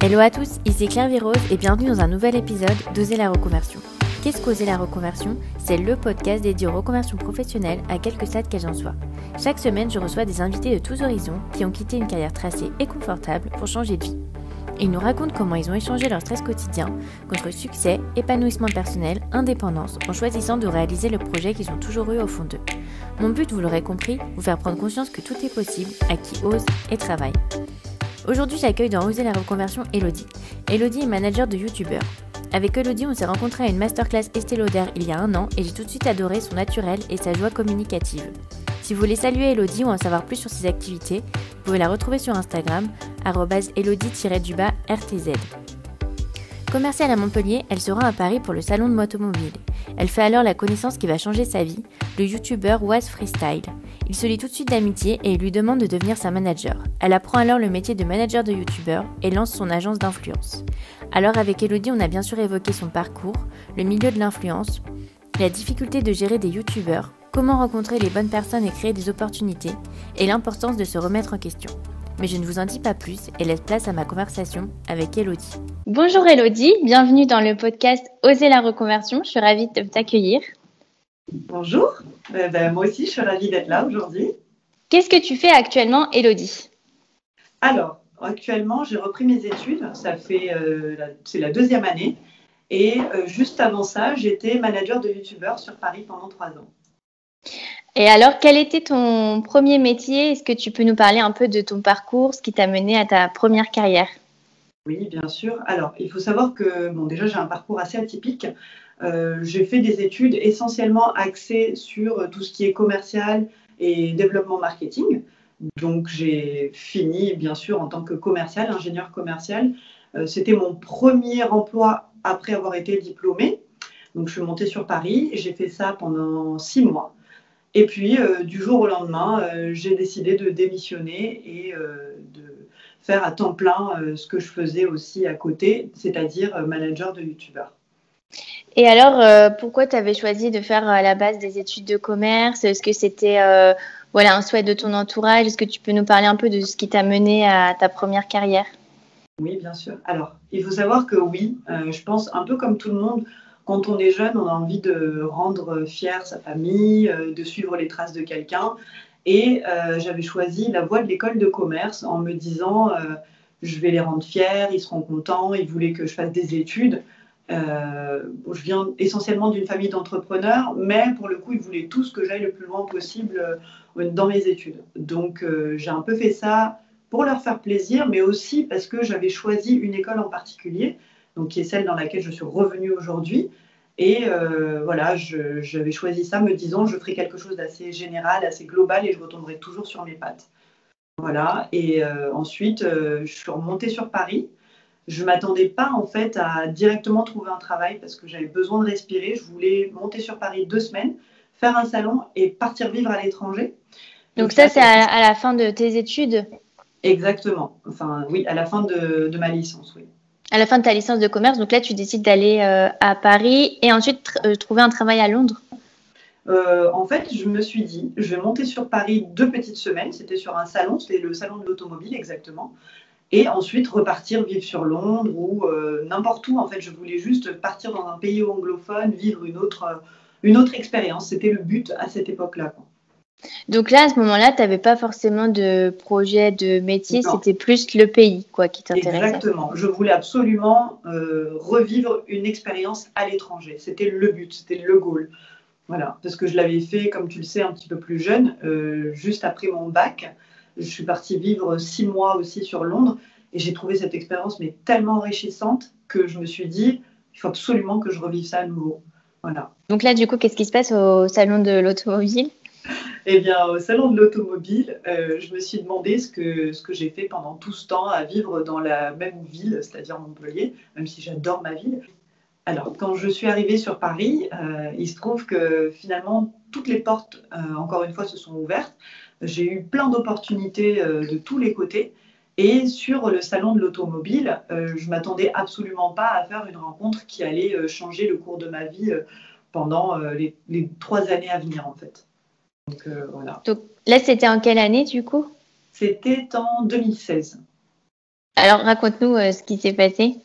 Hello à tous, ici Claire Virose et bienvenue dans un nouvel épisode d'Oser la reconversion. Qu'est-ce qu'Oser la reconversion ? C'est le podcast dédié aux reconversions professionnelles à quelque stade qu'elles en soient. Chaque semaine, je reçois des invités de tous horizons qui ont quitté une carrière tracée et confortable pour changer de vie. Ils nous racontent comment ils ont échangé leur stress quotidien contre succès, épanouissement personnel, indépendance en choisissant de réaliser le projet qu'ils ont toujours eu au fond d'eux. Mon but, vous l'aurez compris, vous faire prendre conscience que tout est possible à qui ose et travaille. Aujourd'hui, j'accueille dans Oser la reconversion Elodie. Elodie est manager de youtubeur. Avec Elodie, on s'est rencontrés à une masterclass Estée Lauder il y a 1 an et j'ai tout de suite adoré son naturel et sa joie communicative. Si vous voulez saluer Elodie ou en savoir plus sur ses activités, vous pouvez la retrouver sur Instagram, @elodie_RTZ. Commerciale à Montpellier, elle se rend à Paris pour le salon de l'automobile. Elle fait alors la connaissance qui va changer sa vie, le youtubeur Was Freestyle. Il se lie tout de suite d'amitié et il lui demande de devenir sa manager. Elle apprend alors le métier de manager de youtubeur et lance son agence d'influence. Alors avec Elodie, on a bien sûr évoqué son parcours, le milieu de l'influence, la difficulté de gérer des youtubeurs, comment rencontrer les bonnes personnes et créer des opportunités, et l'importance de se remettre en question. Mais je ne vous en dis pas plus et laisse place à ma conversation avec Elodie. Bonjour Elodie, bienvenue dans le podcast Oser la reconversion, je suis ravie de t'accueillir. Bonjour, moi aussi je suis ravie d'être là aujourd'hui. Qu'est-ce que tu fais actuellement Elodie ? Alors, actuellement j'ai repris mes études, c'est la 2e année et juste avant ça j'étais manager de youtubeur sur Paris pendant 3 ans. Et alors, quel était ton premier métier ? Est-ce que tu peux nous parler un peu de ton parcours, ce qui t'a mené à ta première carrière ? Oui, bien sûr. Alors, il faut savoir que déjà j'ai un parcours assez atypique. J'ai fait des études essentiellement axées sur tout ce qui est commercial et développement marketing. Donc, j'ai fini, bien sûr, en tant que commercial, ingénieur commercial. C'était mon premier emploi après avoir été diplômée. Donc, je suis montée sur Paris. J'ai fait ça pendant 6 mois. Et puis, du jour au lendemain, j'ai décidé de démissionner et de faire à temps plein ce que je faisais aussi à côté, c'est-à-dire manager de youtubeur. Et alors, pourquoi tu avais choisi de faire à la base des études de commerce ? Est-ce que c'était un souhait de ton entourage ? Est-ce que tu peux nous parler un peu de ce qui t'a mené à ta première carrière ? Oui, bien sûr. Alors, il faut savoir que oui, je pense un peu comme tout le monde, quand on est jeune, on a envie de rendre fier sa famille, de suivre les traces de quelqu'un. Et j'avais choisi la voie de l'école de commerce en me disant je vais les rendre fiers, ils seront contents, ils voulaient que je fasse des études. Je viens essentiellement d'une famille d'entrepreneurs, mais pour le coup, ils voulaient tous que j'aille le plus loin possible dans mes études. Donc, j'ai un peu fait ça pour leur faire plaisir, mais aussi parce que j'avais choisi une école en particulier, donc qui est celle dans laquelle je suis revenue aujourd'hui. Et j'avais choisi ça me disant je ferai quelque chose d'assez général, assez global et je retomberai toujours sur mes pattes. Voilà. Et ensuite, je suis remontée sur Paris. Je ne m'attendais pas en fait à directement trouver un travail parce que j'avais besoin de respirer. Je voulais monter sur Paris 2 semaines, faire un salon et partir vivre à l'étranger. Donc ça, c'est à la fin de tes études ? Exactement. Enfin, oui, à la fin de ma licence, oui. À la fin de ta licence de commerce, donc là, tu décides d'aller à Paris et ensuite trouver un travail à Londres ? En fait, je me suis dit, je vais monter sur Paris 2 petites semaines. C'était sur un salon, c'était le salon de l'automobile exactement. Et ensuite repartir vivre sur Londres ou n'importe où. En fait, je voulais juste partir dans un pays anglophone, vivre une autre expérience. C'était le but à cette époque-là, quoi. Donc là, à ce moment-là, tu n'avais pas forcément de projet de métier, Non. C'était plus le pays qui t'intéressait. Exactement. Je voulais absolument revivre une expérience à l'étranger. C'était le but, c'était le goal. Voilà, parce que je l'avais fait, comme tu le sais, un petit peu plus jeune, juste après mon bac. Je suis partie vivre 6 mois aussi sur Londres et j'ai trouvé cette expérience mais tellement enrichissante que je me suis dit, il faut absolument que je revive ça à nouveau. Voilà. Donc là, du coup, qu'est-ce qui se passe au salon de l'automobile ? Eh bien, au salon de l'automobile, je me suis demandé ce que j'ai fait pendant tout ce temps à vivre dans la même ville, c'est-à-dire Montpellier, même si j'adore ma ville. Alors, quand je suis arrivée sur Paris, il se trouve que finalement, toutes les portes, encore une fois, se sont ouvertes. J'ai eu plein d'opportunités de tous les côtés. Et sur le salon de l'automobile, je ne m'attendais absolument pas à faire une rencontre qui allait changer le cours de ma vie pendant les 3 années à venir, en fait. Donc, voilà. Donc là, c'était en quelle année, du coup ? C'était en 2016. Alors, raconte-nous ce qui s'est passé.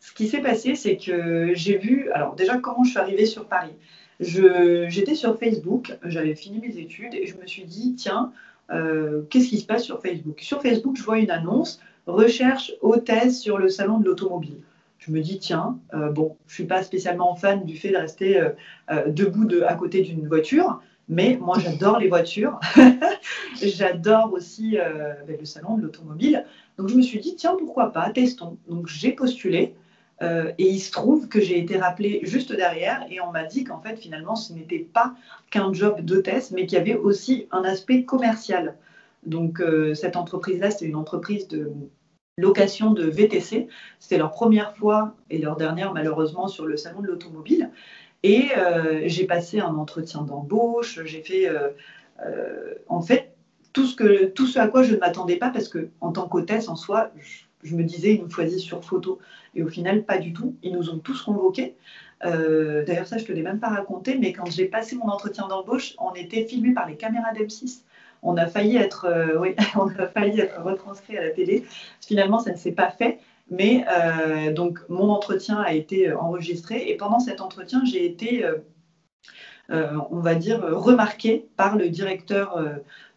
Ce qui s'est passé, c'est que j'ai vu, alors déjà comment je suis arrivée sur Paris. J'étais sur Facebook, j'avais fini mes études et je me suis dit, tiens, qu'est-ce qui se passe sur Facebook? Sur Facebook, je vois une annonce, recherche hôtesse sur le salon de l'automobile. Je me dis, tiens, bon, je ne suis pas spécialement fan du fait de rester debout à côté d'une voiture, mais moi j'adore les voitures, j'adore aussi le salon de l'automobile. Donc je me suis dit, tiens, pourquoi pas, testons. Donc j'ai postulé. Et il se trouve que j'ai été rappelée juste derrière et on m'a dit qu'en fait, finalement, ce n'était pas qu'un job d'hôtesse, mais qu'il y avait aussi un aspect commercial. Donc, cette entreprise-là, c'était une entreprise de location de VTC. C'était leur première fois et leur dernière, malheureusement, sur le salon de l'automobile. Et j'ai passé un entretien d'embauche. J'ai fait, en fait, tout ce à quoi je ne m'attendais pas, parce qu'en tant qu'hôtesse, en soi, je me disais, ils nous choisissent sur photo. Et au final, pas du tout. Ils nous ont tous convoqués. D'ailleurs, ça, je ne te l'ai même pas raconté, mais quand j'ai passé mon entretien d'embauche, on était filmé par les caméras d'M6. On a failli être, on a failli être retranscrit à la télé. Finalement, ça ne s'est pas fait. Mais donc, mon entretien a été enregistré. Et pendant cet entretien, j'ai été on va dire, remarquée par le directeur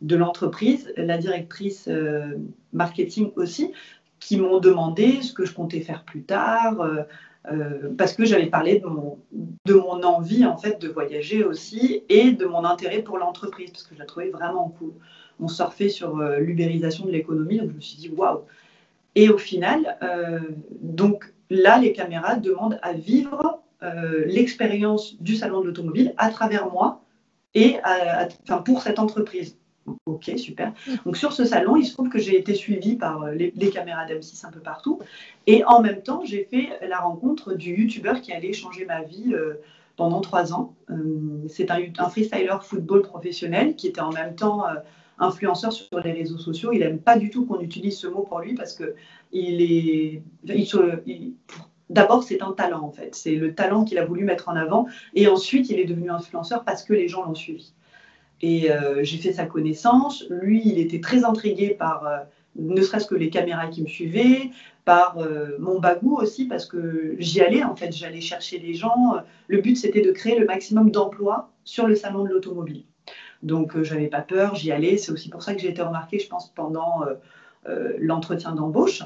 de l'entreprise, la directrice marketing aussi, qui m'ont demandé ce que je comptais faire plus tard, parce que j'avais parlé de mon envie en fait de voyager aussi et de mon intérêt pour l'entreprise, parce que je la trouvais vraiment cool. On surfait sur l'ubérisation de l'économie, donc je me suis dit waouh. Et au final, donc là, les caméras demandent à vivre l'expérience du salon de l'automobile à travers moi et pour cette entreprise. Ok, super. Donc sur ce salon, il se trouve que j'ai été suivie par les caméras d'M6 un peu partout. Et en même temps, j'ai fait la rencontre du youtubeur qui allait changer ma vie pendant 3 ans. C'est un freestyler football professionnel qui était en même temps influenceur sur les réseaux sociaux. Il n'aime pas du tout qu'on utilise ce mot pour lui parce que d'abord, c'est un talent en fait. C'est le talent qu'il a voulu mettre en avant. Et ensuite, il est devenu influenceur parce que les gens l'ont suivi. Et j'ai fait sa connaissance. Lui, il était très intrigué par ne serait-ce que les caméras qui me suivaient, par mon bagou aussi, parce que j'y allais, en fait, j'allais chercher les gens. Le but, c'était de créer le maximum d'emplois sur le salon de l'automobile. Donc, j'avais pas peur, j'y allais. C'est aussi pour ça que j'ai été remarquée, je pense, pendant l'entretien d'embauche.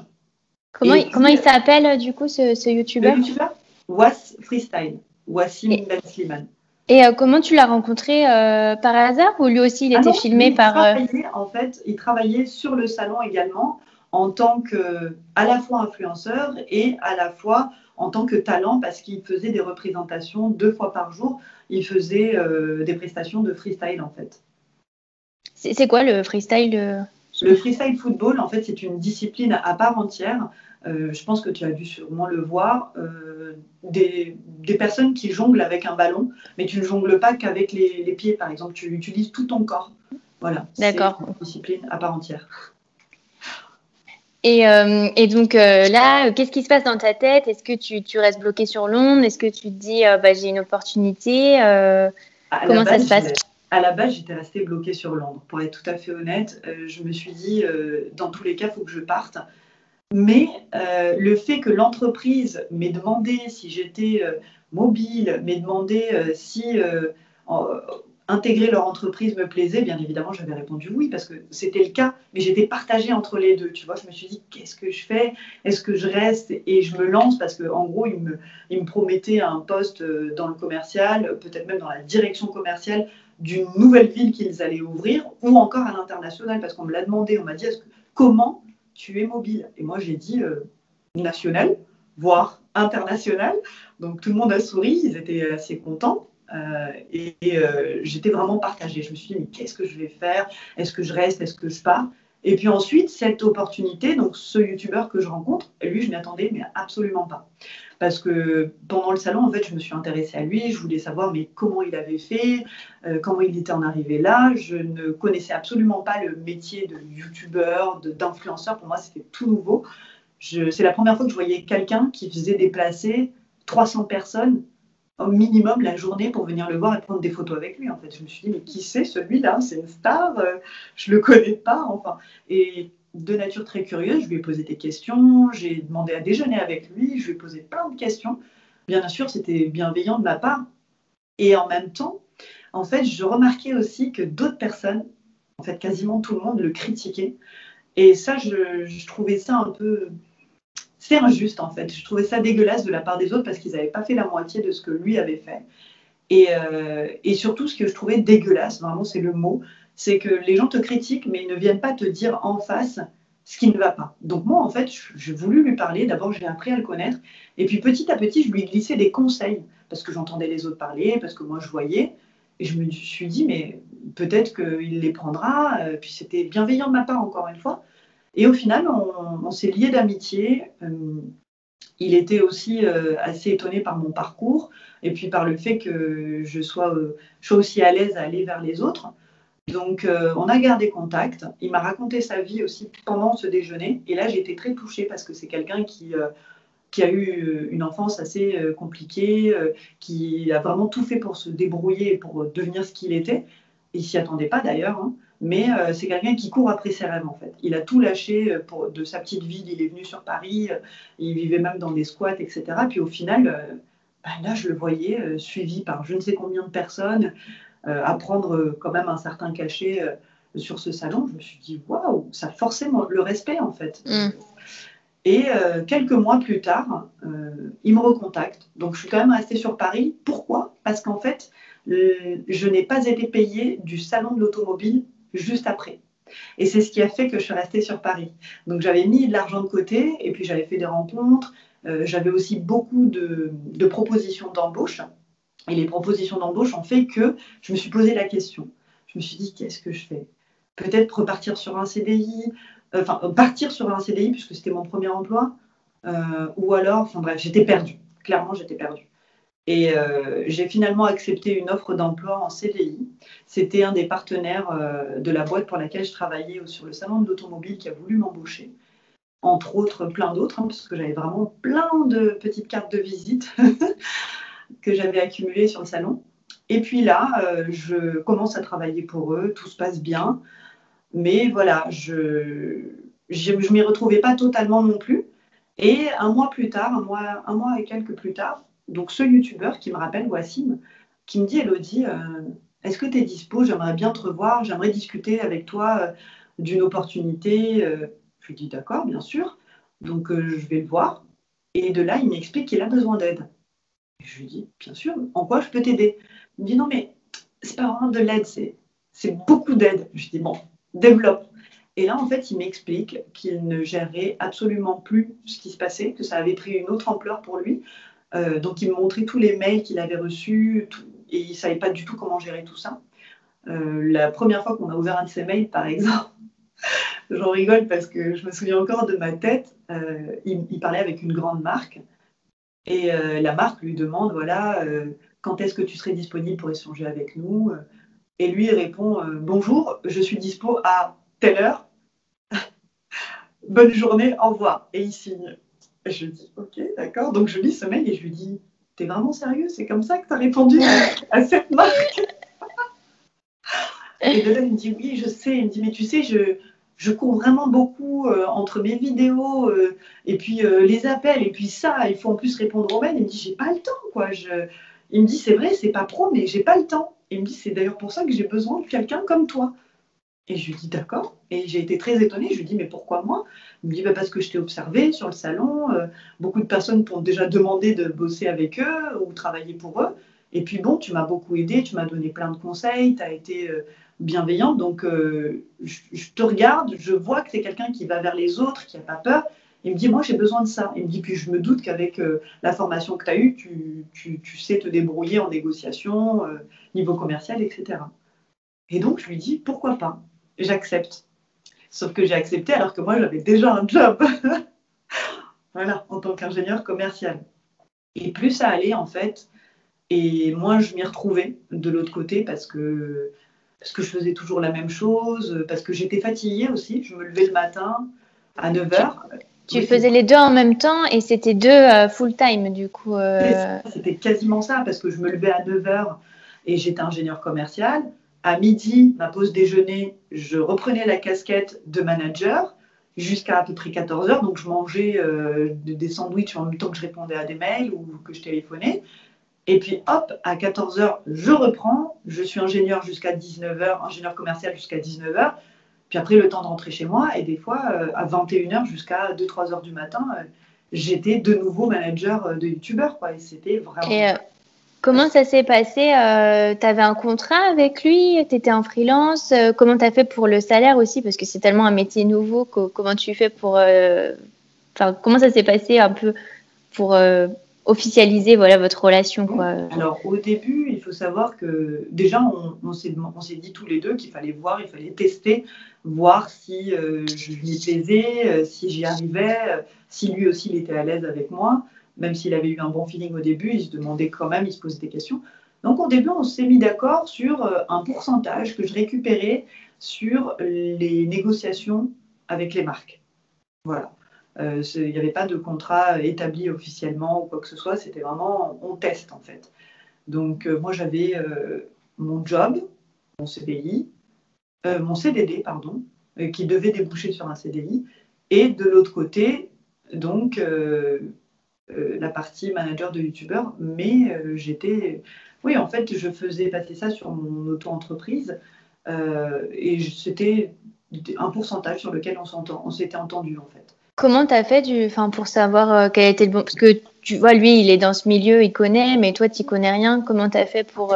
Comment il s'appelle, du coup, ce youtubeur? Le youtubeur Was Freestyle, Wassim Ben Slimane. Et comment tu l'as rencontré par hasard ou lui aussi il était filmé par... Il travaillait sur le salon également en tant que à la fois influenceur et à la fois en tant que talent parce qu'il faisait des représentations 2 fois par jour. Il faisait des prestations de freestyle en fait. C'est quoi le freestyle Le freestyle football, en fait, c'est une discipline à part entière. Je pense que tu as dû sûrement le voir. Des personnes qui jonglent avec un ballon, mais tu ne jongles pas qu'avec les pieds, par exemple. Tu utilises tout ton corps. Voilà. D'accord. C'est une discipline à part entière. Et donc là, qu'est-ce qui se passe dans ta tête? Est-ce que tu restes bloqué sur Londres? Est-ce que tu te dis, j'ai une opportunité? Comment ça se passe? À la base, j'étais restée bloquée sur Londres. Pour être tout à fait honnête, je me suis dit, dans tous les cas, il faut que je parte. Mais le fait que l'entreprise m'ait demandé si j'étais mobile, m'ait demandé si intégrer leur entreprise me plaisait, bien évidemment, j'avais répondu oui, parce que c'était le cas, mais j'étais partagée entre les deux. Tu vois, je me suis dit, qu'est-ce que je fais? Est-ce que je reste et je me lance? Parce qu'en gros, ils me promettaient un poste dans le commercial, peut-être même dans la direction commerciale d'une nouvelle ville qu'ils allaient ouvrir, ou encore à l'international, parce qu'on me l'a demandé, on m'a dit, comment tu es mobile? Et moi, j'ai dit national, voire international. Donc, tout le monde a souri, ils étaient assez contents. J'étais vraiment partagée. Je me suis dit, mais qu'est-ce que je vais faire? Est-ce que je reste? Est-ce que je pars? Et puis ensuite, cette opportunité, donc ce youtubeur que je rencontre, lui, je m'y attendais, mais absolument pas. Parce que pendant le salon, en fait, je me suis intéressée à lui, je voulais savoir mais comment il avait fait, comment il était en arrivé là. Je ne connaissais absolument pas le métier de youtubeur, d'influenceur. Pour moi, c'était tout nouveau. C'est la première fois que je voyais quelqu'un qui faisait déplacer 300 personnes au minimum la journée pour venir le voir et prendre des photos avec lui. En fait, je me suis dit, mais qui c'est celui-là? C'est une star, je le connais pas. Enfin, et de nature très curieuse, je lui ai posé des questions, j'ai demandé à déjeuner avec lui, je lui ai posé plein de questions. Bien sûr, c'était bienveillant de ma part. Et en même temps, en fait, je remarquais aussi que d'autres personnes, en fait, quasiment tout le monde le critiquait. Et ça, je trouvais ça un peu... C'est injuste, en fait. Je trouvais ça dégueulasse de la part des autres parce qu'ils n'avaient pas fait la moitié de ce que lui avait fait. Et surtout, ce que je trouvais dégueulasse, vraiment, c'est le mot, c'est que les gens te critiquent, mais ils ne viennent pas te dire en face ce qui ne va pas. Donc moi, en fait, j'ai voulu lui parler. D'abord, j'ai appris à le connaître. Et puis, petit à petit, je lui glissais des conseils, parce que j'entendais les autres parler, parce que moi, je voyais. Et je me suis dit, mais peut-être qu'il les prendra. Puis c'était bienveillant de ma part, encore une fois. Et au final, on s'est liés d'amitié. Il était aussi assez étonné par mon parcours et puis par le fait que je sois aussi à l'aise à aller vers les autres. Donc, on a gardé contact. Il m'a raconté sa vie aussi pendant ce déjeuner. Et là, j'ai été très touchée parce que c'est quelqu'un qui a eu une enfance assez compliquée, qui a vraiment tout fait pour se débrouiller et pour devenir ce qu'il était. Il ne s'y attendait pas d'ailleurs, hein. Mais c'est quelqu'un qui court après ses rêves en fait. Il a tout lâché de sa petite ville, il est venu sur Paris, il vivait même dans des squats, etc. Puis au final, là je le voyais suivi par je ne sais combien de personnes, à prendre quand même un certain cachet sur ce salon. Je me suis dit, waouh, ça forçait le respect en fait. Et quelques mois plus tard, il me recontacte. Donc, je suis quand même restée sur Paris. Pourquoi? Parce qu'en fait, je n'ai pas été payée du salon de l'automobile juste après. Et c'est ce qui a fait que je suis restée sur Paris. Donc, j'avais mis de l'argent de côté et puis j'avais fait des rencontres. J'avais aussi beaucoup de propositions d'embauche. Et les propositions d'embauche ont fait que je me suis posé la question. Je me suis dit, qu'est-ce que je fais? Peut-être repartir sur un CDI, partir sur un CDI puisque c'était mon premier emploi, ou alors, enfin bref, j'étais perdue. Clairement, j'étais perdue. Et j'ai finalement accepté une offre d'emploi en CDI. C'était un des partenaires de la boîte pour laquelle je travaillais sur le salon de l'automobile qui a voulu m'embaucher. Entre autres, plein d'autres, hein, parce que j'avais vraiment plein de petites cartes de visite que j'avais accumulées sur le salon. Et puis là, je commence à travailler pour eux, tout se passe bien. Mais voilà, je m'y retrouvais pas totalement non plus. Et un mois plus tard, un mois et quelques plus tard, donc ce youtubeur qui me rappelle, Wassim, qui me dit, Elodie, est-ce que tu es dispo? J'aimerais bien te revoir, j'aimerais discuter avec toi d'une opportunité. Je lui dis d'accord, bien sûr. Donc je vais le voir. Et de là, il m'explique qu'il a besoin d'aide. Et je lui dis, bien sûr, en quoi je peux t'aider? Il me dit, non, mais c'est pas vraiment de l'aide, c'est beaucoup d'aide. Je lui dis, bon, développe. Et là, en fait, il m'explique qu'il ne gérait absolument plus ce qui se passait, que ça avait pris une autre ampleur pour lui. Donc, il me montrait tous les mails qu'il avait reçus et il ne savait pas du tout comment gérer tout ça. La première fois qu'on a ouvert un de ses mails, par exemple, j'en rigole parce que je me souviens encore de ma tête, il parlait avec une grande marque et la marque lui demande, voilà, quand est-ce que tu serais disponible pour échanger avec nous? Et lui, il répond, bonjour, je suis dispo à telle heure. Bonne journée, au revoir. Et il signe. Et je dis, ok, d'accord. Donc je lis ce mail et je lui dis, t'es vraiment sérieux? C'est comme ça que tu as répondu à cette marque? Et de là, il me dit, oui, je sais. Il me dit, mais tu sais, je cours vraiment beaucoup entre mes vidéos et puis les appels et puis ça, il faut en plus répondre aux mails. Il me dit, j'ai pas le temps, quoi. Il me dit, c'est vrai, c'est pas pro, mais j'ai pas le temps. Et il me dit, c'est d'ailleurs pour ça que j'ai besoin de quelqu'un comme toi. Et je lui dis d'accord. Et j'ai été très étonnée. Je lui dis mais pourquoi moi? Il me dit parce que je t'ai observé sur le salon. Beaucoup de personnes t'ont déjà demandé de bosser avec eux ou travailler pour eux. Et puis bon, tu m'as beaucoup aidé, tu m'as donné plein de conseils, tu as été bienveillante. Donc je te regarde, je vois que tu es quelqu'un qui va vers les autres, qui n'a pas peur. Il me dit moi j'ai besoin de ça. Il me dit puis je me doute qu'avec la formation que tu as eue, tu sais te débrouiller en négociation, niveau commercial, etc. Et donc je lui dis pourquoi pas? J'accepte. Sauf que j'ai accepté alors que moi, j'avais déjà un job. Voilà, en tant qu'ingénieur commercial. Et plus ça allait, en fait, et moins je m'y retrouvais de l'autre côté parce que je faisais toujours la même chose, parce que j'étais fatiguée aussi. Je me levais le matin à 9h. Tu faisais les deux en même temps et c'était deux full-time, du coup. C'était quasiment ça, parce que je me levais à 9h et j'étais ingénieur commercial. À midi, ma pause déjeuner, je reprenais la casquette de manager. jusqu'à à peu près 14 heures. Donc, je mangeais des sandwichs en même temps que je répondais à des mails ou que je téléphonais. Et puis, hop, à 14 heures, je reprends. Je suis ingénieur jusqu'à 19 heures, ingénieur commercial jusqu'à 19 heures. Puis après, le temps de rentrer chez moi. Et des fois, à 21 heures jusqu'à 2-3 heures du matin, j'étais de nouveau manager de youtubeur, quoi. Et c'était vraiment... Et comment ça s'est passé? Tu avais un contrat avec lui? Tu étais en freelance? Comment tu as fait pour le salaire aussi? Parce que c'est tellement un métier nouveau. Comment tu fais pour... comment ça s'est passé un peu pour officialiser voilà, votre relation, quoi? Alors, au début, il faut savoir que déjà, on s'est dit tous les deux qu'il fallait voir, il fallait tester, voir si je lui plaisais, si j'y arrivais, si lui aussi il était à l'aise avec moi. Même s'il avait eu un bon feeling au début, il se demandait quand même, il se posait des questions. Donc, au début, on s'est mis d'accord sur un pourcentage que je récupérais sur les négociations avec les marques. Voilà. Il n'y avait pas de contrat établi officiellement ou quoi que ce soit, c'était vraiment, on teste en fait. Donc, moi, j'avais mon job, mon CDI, mon CDD, pardon, qui devait déboucher sur un CDI. Et de l'autre côté, donc, la partie manager de youtubeur. Mais oui, en fait, je faisais passer ça sur mon auto-entreprise. Et c'était un pourcentage sur lequel on s'était entendu, en fait. Comment tu as fait pour savoir quel était le bon... Parce que tu vois, lui, il est dans ce milieu, il connaît, mais toi, tu connais rien. Comment tu as fait pour...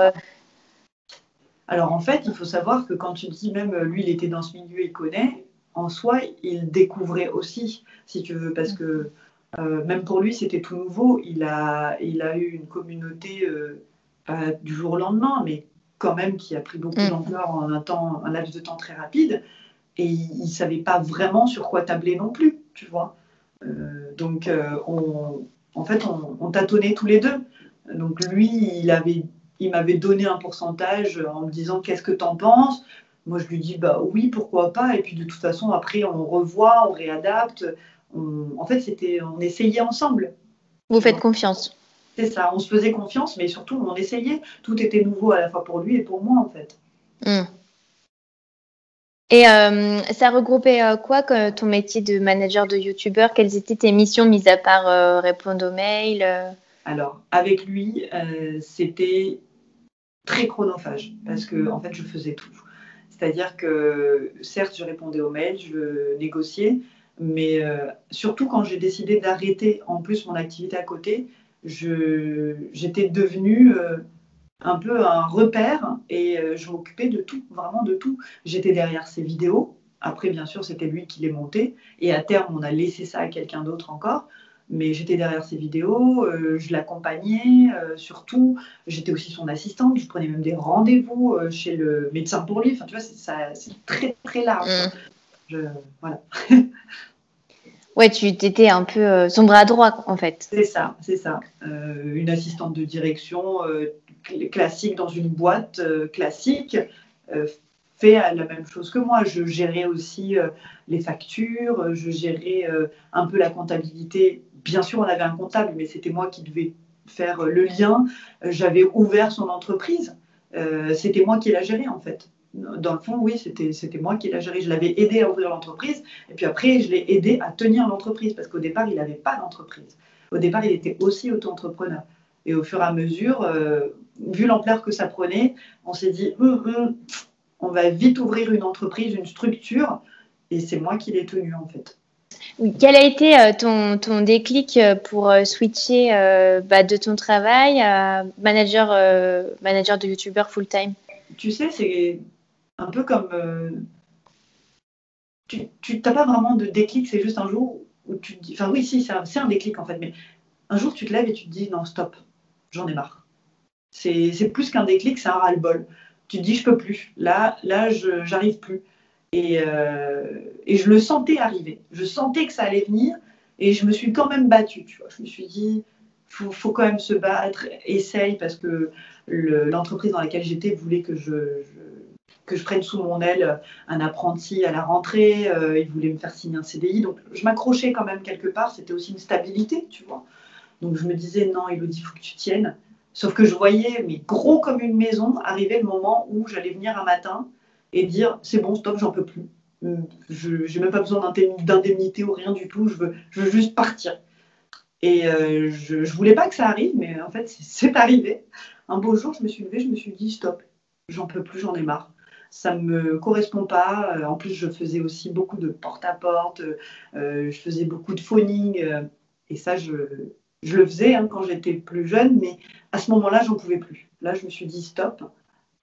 Alors, en fait, il faut savoir que quand tu dis même, lui, il était dans ce milieu, il connaît, en soi, il découvrait aussi, si tu veux, parce que même pour lui, c'était tout nouveau. Il a eu une communauté, pas du jour au lendemain, mais quand même qui a pris beaucoup d'ampleur en un laps de temps très rapide. Et il ne savait pas vraiment sur quoi tabler non plus, tu vois. Donc, en fait, on tâtonnait tous les deux. Donc, lui, il m'avait donné un pourcentage en me disant qu'est-ce que tu en penses. Moi, je lui dis bah oui, pourquoi pas. Et puis, de toute façon, après, on revoit, on réadapte. En fait, on essayait ensemble. Vous faites confiance. C'est ça, on se faisait confiance, mais surtout, on essayait. Tout était nouveau à la fois pour lui et pour moi, en fait. Et ça regroupait quoi ton métier de manager de youtubeur? Quelles étaient tes missions, mis à part répondre aux mails? Alors, avec lui, c'était très chronophage parce que en fait, je faisais tout. C'est-à-dire que certes, je répondais aux mails, je négociais, mais surtout quand j'ai décidé d'arrêter en plus mon activité à côté, j'étais devenue un peu un repère et je m'occupais de tout, vraiment de tout. J'étais derrière ses vidéos. Après, bien sûr, c'était lui qui les montait. Et à terme, on a laissé ça à quelqu'un d'autre encore. Mais j'étais derrière ses vidéos, je l'accompagnais surtout. J'étais aussi son assistante. Je prenais même des rendez-vous chez le médecin pour lui. Enfin, tu vois, c'est très, très large. Voilà. Ouais, tu étais un peu son bras droit, en fait. C'est ça, c'est ça. Une assistante de direction classique dans une boîte classique fait la même chose que moi. Je gérais aussi les factures, je gérais un peu la comptabilité. Bien sûr, on avait un comptable, mais c'était moi qui devais faire le lien. J'avais ouvert son entreprise. C'était moi qui la gérais, en fait. Dans le fond, oui, c'était moi qui la gérais. Je l'avais aidé à ouvrir l'entreprise. Et puis après, je l'ai aidé à tenir l'entreprise. Parce qu'au départ, il n'avait pas d'entreprise. Au départ, il était aussi auto-entrepreneur. Et au fur et à mesure, vu l'ampleur que ça prenait, on s'est dit, on va vite ouvrir une entreprise, une structure. Et c'est moi qui l'ai tenue, en fait. Quel a été ton déclic pour switcher de ton travail à manager de youtubeur full-time? Tu sais, c'est un peu comme... tu n'as pas vraiment de déclic, c'est juste un jour où tu te dis... Enfin oui, si, c'est un déclic en fait, mais un jour tu te lèves et tu te dis non, stop, j'en ai marre. C'est plus qu'un déclic, c'est un ras-le-bol. Tu te dis je peux plus, là j'arrive plus. Et je le sentais arriver. Je sentais que ça allait venir et je me suis quand même battue. Tu vois. Je me suis dit, faut quand même se battre, essaye, parce que l'entreprise dans laquelle j'étais voulait que je prenne sous mon aile un apprenti à la rentrée. Il voulait me faire signer un CDI. Donc je m'accrochais quand même quelque part. C'était aussi une stabilité, tu vois. Donc je me disais, non, Elodie, il faut que tu tiennes. Sauf que je voyais, mais gros comme une maison, arriver le moment où j'allais venir un matin et dire c'est bon, stop, j'en peux plus. Je n'ai même pas besoin d'indemnité ou rien du tout. Je veux juste partir. Et je ne voulais pas que ça arrive, mais en fait, c'est arrivé. Un beau jour, je me suis levée, je me suis dit, stop, j'en peux plus, j'en ai marre. Ça ne me correspond pas. En plus, je faisais aussi beaucoup de porte-à-porte. Je faisais beaucoup de phoning. Et ça, je le faisais quand j'étais plus jeune, mais à ce moment-là, j'en pouvais plus. Là, je me suis dit, stop.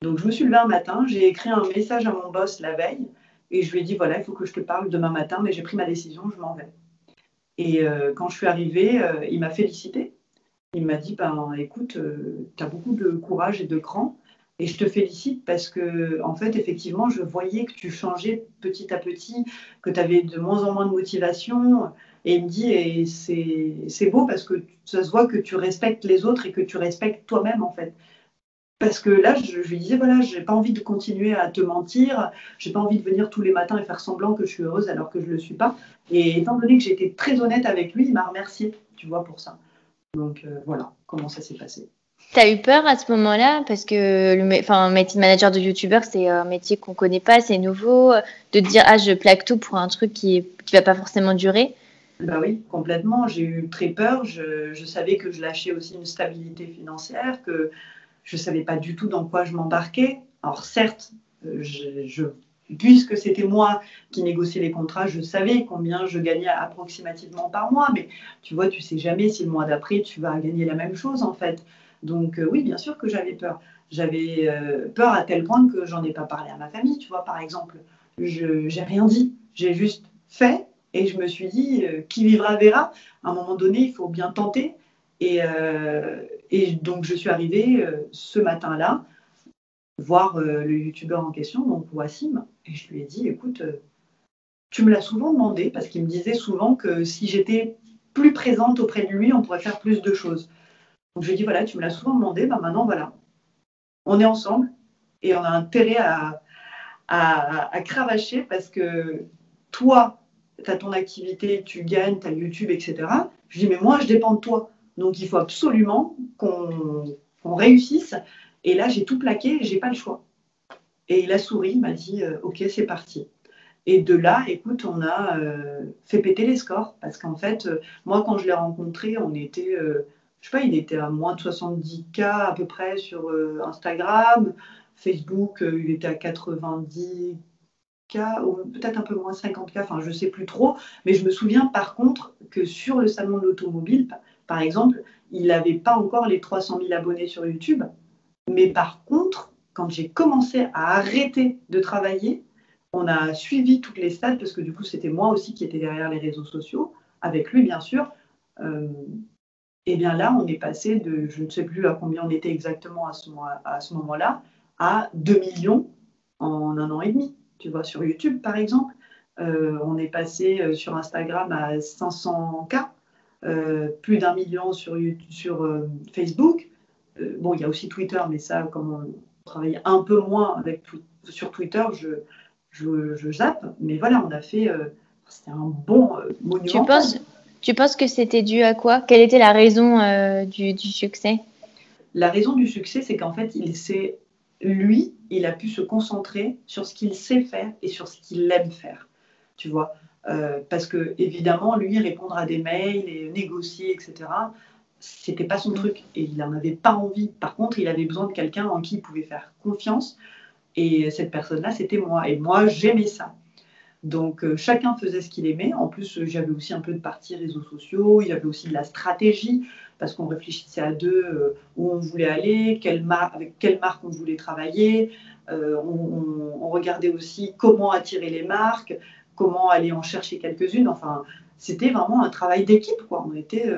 Donc, je me suis levée un matin, j'ai écrit un message à mon boss la veille, et je lui ai dit, voilà, il faut que je te parle demain matin, mais j'ai pris ma décision, je m'en vais. Et quand je suis arrivée, il m'a félicité. Il m'a dit, ben, écoute, tu as beaucoup de courage et de cran, et je te félicite parce que, en fait, effectivement, je voyais que tu changeais petit à petit, que tu avais de moins en moins de motivation. Et il me dit, et c'est beau parce que ça se voit que tu respectes les autres et que tu respectes toi-même, en fait. Parce que là, je lui disais, voilà, j'ai pas envie de continuer à te mentir, j'ai pas envie de venir tous les matins et faire semblant que je suis heureuse alors que je le suis pas. Et étant donné que j'ai été très honnête avec lui, il m'a remercié, tu vois, pour ça. Donc voilà comment ça s'est passé. T'as eu peur à ce moment-là parce que métier de manager de youtubeur, c'est un métier qu'on connaît pas, c'est nouveau, de te dire ah je plaque tout pour un truc qui va pas forcément durer. Bah oui, complètement. J'ai eu très peur. Je savais que je lâchais aussi une stabilité financière, que je savais pas du tout dans quoi je m'embarquais. Alors certes, puisque c'était moi qui négociais les contrats, je savais combien je gagnais approximativement par mois. Mais tu vois, tu sais jamais si le mois d'après tu vas gagner la même chose en fait. Donc oui, bien sûr que j'avais peur. J'avais peur à tel point que j'en ai pas parlé à ma famille. Tu vois, par exemple, j'ai rien dit. J'ai juste fait. Et je me suis dit, qui vivra verra. À un moment donné, il faut bien tenter. Et donc, je suis arrivée ce matin-là voir le youtubeur en question, donc Wassim, et je lui ai dit, écoute, tu me l'as souvent demandé, parce qu'il me disait souvent que si j'étais plus présente auprès de lui, on pourrait faire plus de choses. Donc, je lui ai dit, voilà, tu me l'as souvent demandé, ben maintenant, voilà, on est ensemble et on a intérêt à cravacher parce que toi, tu as ton activité, tu gagnes, tu as YouTube, etc. Je dis, mais moi, je dépends de toi. Donc, il faut absolument qu'on réussisse. Et là, j'ai tout plaqué, j'ai pas le choix. Et il a souri, il m'a dit, OK, c'est parti. Et de là, écoute, on a fait péter les scores. Parce qu'en fait, moi, quand je l'ai rencontré, on était, je sais pas, il était à moins de 70K à peu près sur Instagram. Facebook, il était à 90K, ou peut-être un peu moins 50K, enfin, je sais plus trop. Mais je me souviens par contre que sur le salon de l'automobile, par exemple, il n'avait pas encore les 300 000 abonnés sur YouTube. Mais par contre, quand j'ai commencé à arrêter de travailler, on a suivi toutes les stats parce que du coup, c'était moi aussi qui étais derrière les réseaux sociaux, avec lui bien sûr. Et bien là, on est passé de, je ne sais plus à combien on était exactement à ce moment-là, à 2 millions en un an et demi. Tu vois, sur YouTube par exemple, on est passé sur Instagram à 500K, plus d'1 million sur Facebook. Bon, il y a aussi Twitter, mais ça, comme on travaille un peu moins sur Twitter, je zappe. Mais voilà, on a fait. C'était un bon monumental. Tu penses que c'était dû à quoi? Quelle était la raison du succès? La raison du succès, c'est qu'en fait, il a pu se concentrer sur ce qu'il sait faire et sur ce qu'il aime faire. Tu vois, parce que évidemment, lui, répondre à des mails et négocier, etc. C'était pas son truc et il n'en avait pas envie. Par contre, il avait besoin de quelqu'un en qui il pouvait faire confiance et cette personne-là, c'était moi. Et moi, j'aimais ça. Donc, chacun faisait ce qu'il aimait. En plus, j'avais aussi un peu de partie réseaux sociaux. Il y avait aussi de la stratégie parce qu'on réfléchissait à deux où on voulait aller, avec quelle marque on voulait travailler. On regardait aussi comment attirer les marques, comment aller en chercher quelques-unes. Enfin, c'était vraiment un travail d'équipe, quoi.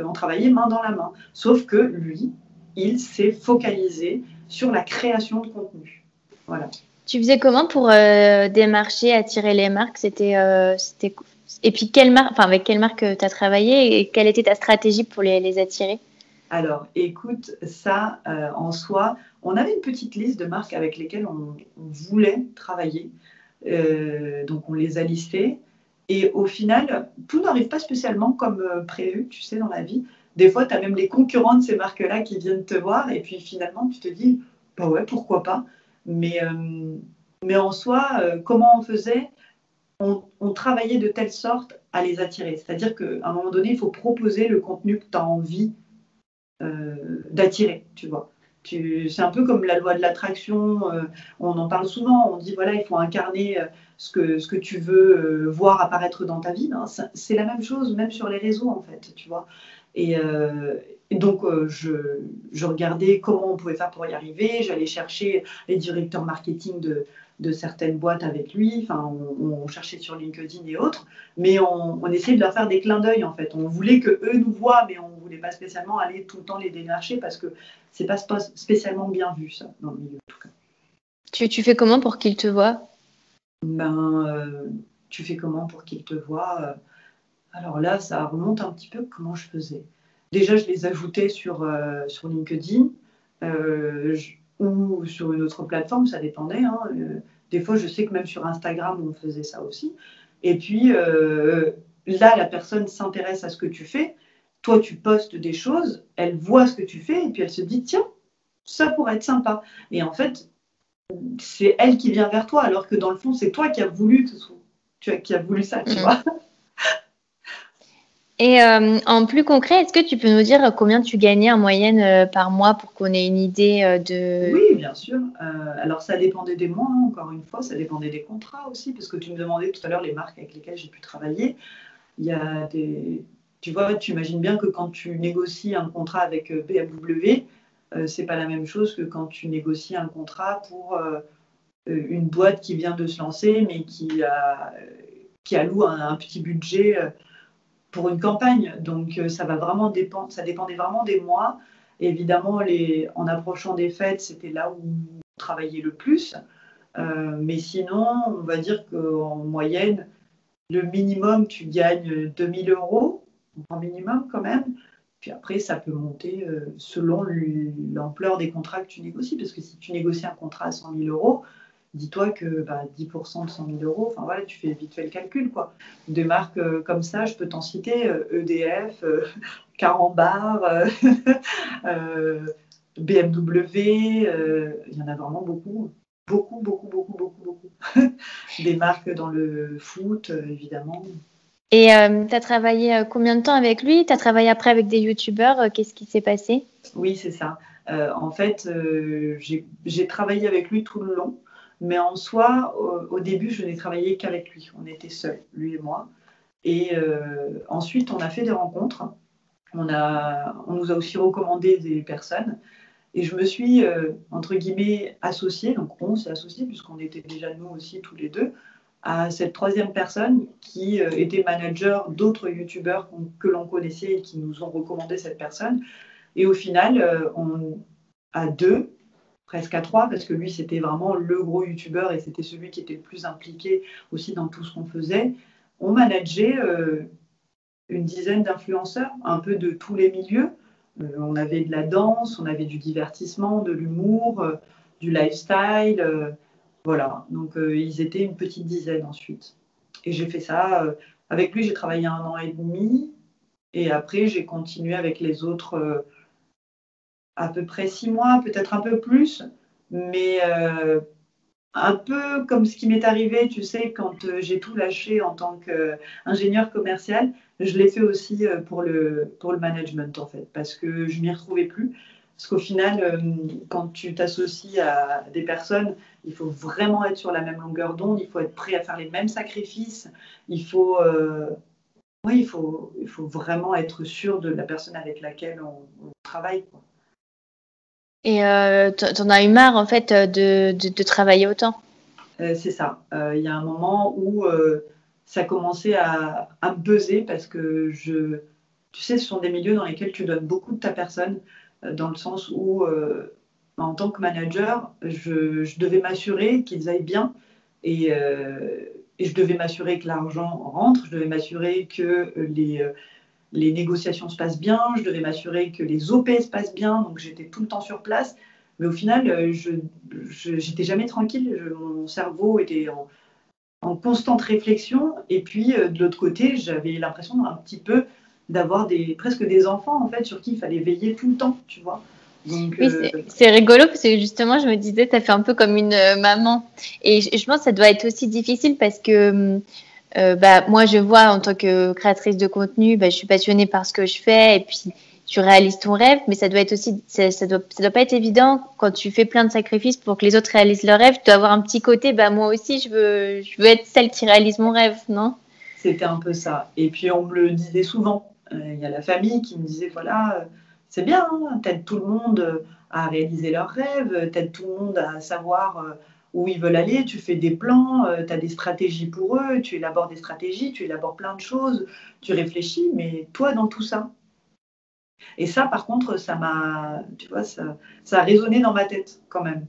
On travaillait main dans la main. Sauf que lui, il s'est focalisé sur la création de contenu. Voilà. Tu faisais comment pour démarcher, attirer les marques? Et puis avec quelle marque tu as travaillé et quelle était ta stratégie pour les attirer? Alors, écoute, ça, en soi, on avait une petite liste de marques avec lesquelles on voulait travailler. Donc, on les a listées. Et au final, tout n'arrive pas spécialement comme prévu, tu sais, dans la vie. Des fois, tu as même les concurrents de ces marques-là qui viennent te voir. Et puis, finalement, tu te dis, bah ouais, pourquoi pas. Mais en soi, comment on faisait? on travaillait de telle sorte à les attirer. C'est-à-dire qu'à un moment donné, il faut proposer le contenu que tu as envie d'attirer, tu vois. C'est un peu comme la loi de l'attraction, on en parle souvent, on dit voilà, il faut incarner ce que tu veux voir apparaître dans ta vie. Ben, c'est la même chose, même sur les réseaux, en fait, tu vois. Et donc, je regardais comment on pouvait faire pour y arriver. J'allais chercher les directeurs marketing de certaines boîtes avec lui. Enfin, on cherchait sur LinkedIn et autres. Mais on essayait de leur faire des clins d'œil, en fait. On voulait qu'eux nous voient, mais on ne voulait pas spécialement aller tout le temps les démarcher parce que ce n'est pas spécialement bien vu, ça, dans le milieu, en tout cas. Tu fais comment pour qu'ils te voient? Tu fais comment pour qu'ils te voient Alors là, ça remonte un petit peu comment je faisais. Déjà, je les ajoutais sur LinkedIn ou sur une autre plateforme, ça dépendait. Hein. Des fois, je sais que même sur Instagram, on faisait ça aussi. Et puis, là, la personne s'intéresse à ce que tu fais. Toi, tu postes des choses, elle voit ce que tu fais et puis elle se dit, tiens, ça pourrait être sympa. Et en fait, c'est elle qui vient vers toi, alors que dans le fond, c'est toi qui as voulu, qui as voulu ça, tu vois. Et en plus concret, est-ce que tu peux nous dire combien tu gagnais en moyenne par mois pour qu'on ait une idée de... Oui, bien sûr. Alors, ça dépendait des mois, hein, encore une fois, ça dépendait des contrats aussi, parce que tu me demandais tout à l'heure les marques avec lesquelles j'ai pu travailler. Il y a des... Tu vois, tu imagines bien que quand tu négocies un contrat avec BMW, c'est pas la même chose que quand tu négocies un contrat pour une boîte qui vient de se lancer, mais qui alloue un petit budget pour une campagne. Donc, ça va vraiment dépendre, ça dépendait vraiment des mois. Évidemment, en approchant des fêtes, c'était là où on travaillait le plus. Mais sinon, on va dire qu'en moyenne, le minimum, tu gagnes 2000 euros, en minimum quand même. Puis après, ça peut monter selon l'ampleur des contrats que tu négocies. Parce que si tu négocies un contrat à 100 000 euros, dis-toi que 10% de 100 000 euros, enfin voilà, tu fais vite fait le calcul, quoi. Des marques comme ça, je peux t'en citer, EDF, Carambar, BMW, il y en a vraiment beaucoup. Beaucoup, beaucoup, beaucoup, beaucoup, beaucoup. Des marques dans le foot, évidemment. Et tu as travaillé combien de temps avec lui? Tu as travaillé après avec des youtubeurs. Qu'est-ce qui s'est passé? Oui, c'est ça. En fait, j'ai travaillé avec lui tout le long. Mais en soi, au début, je n'ai travaillé qu'avec lui. On était seuls, lui et moi. Et ensuite, on a fait des rencontres. On nous a aussi recommandé des personnes. Et je me suis, entre guillemets, associée. Donc, on s'est associés, puisqu'on était déjà nous aussi tous les deux, à cette troisième personne qui était manager d'autres youtubeurs que l'on connaissait et qui nous ont recommandé cette personne. Et au final, à deux, presque à trois, parce que lui, c'était vraiment le gros youtubeur et c'était celui qui était le plus impliqué aussi dans tout ce qu'on faisait. On manageait une dizaine d'influenceurs, un peu de tous les milieux. On avait de la danse, on avait du divertissement, de l'humour, du lifestyle. Voilà, donc ils étaient une petite dizaine ensuite. Et j'ai fait ça. Avec lui, j'ai travaillé 1 an et demi. Et après, j'ai continué avec les autres à peu près 6 mois, peut-être un peu plus. Mais un peu comme ce qui m'est arrivé, tu sais, quand j'ai tout lâché en tant qu'ingénieur commercial, je l'ai fait aussi pour le management, en fait, parce que je ne m'y retrouvais plus. Parce qu'au final, quand tu t'associes à des personnes, il faut vraiment être sur la même longueur d'onde, il faut être prêt à faire les mêmes sacrifices, oui, il faut vraiment être sûr de la personne avec laquelle on travaille, quoi. Et t'en as eu marre, en fait, de travailler autant? C'est ça. Il y a un moment où ça commençait à me peser parce que tu sais, ce sont des milieux dans lesquels tu donnes beaucoup de ta personne, dans le sens où, en tant que manager, je devais m'assurer qu'ils aillent bien et je devais m'assurer que l'argent rentre, je devais m'assurer que les négociations se passent bien, je devais m'assurer que les OP se passent bien, donc j'étais tout le temps sur place. Mais au final, je n'étais jamais tranquille. Mon cerveau était en constante réflexion. Et puis, de l'autre côté, j'avais l'impression un petit peu d'avoir presque des enfants, en fait, sur qui il fallait veiller tout le temps, tu vois. Donc, Oui, c'est rigolo parce que justement, je me disais, ça fait un peu comme une maman. Et je pense que ça doit être aussi difficile parce que moi, je vois en tant que créatrice de contenu, je suis passionnée par ce que je fais et puis tu réalises ton rêve, mais ça doit être aussi, ça doit pas être évident quand tu fais plein de sacrifices pour que les autres réalisent leur rêve. Tu dois avoir un petit côté, moi aussi, je veux être celle qui réalise mon rêve, non? c'était un peu ça. Et puis, on me le disait souvent. Il y a la famille qui me disait, voilà, c'est bien, hein, t'aides tout le monde à réaliser leurs rêves, t'aides tout le monde à savoir où ils veulent aller, tu fais des plans, tu as des stratégies pour eux, tu élabores des stratégies, tu élabores plein de choses, tu réfléchis, mais toi, dans tout ça. Et ça, par contre, tu vois, ça a résonné dans ma tête quand même.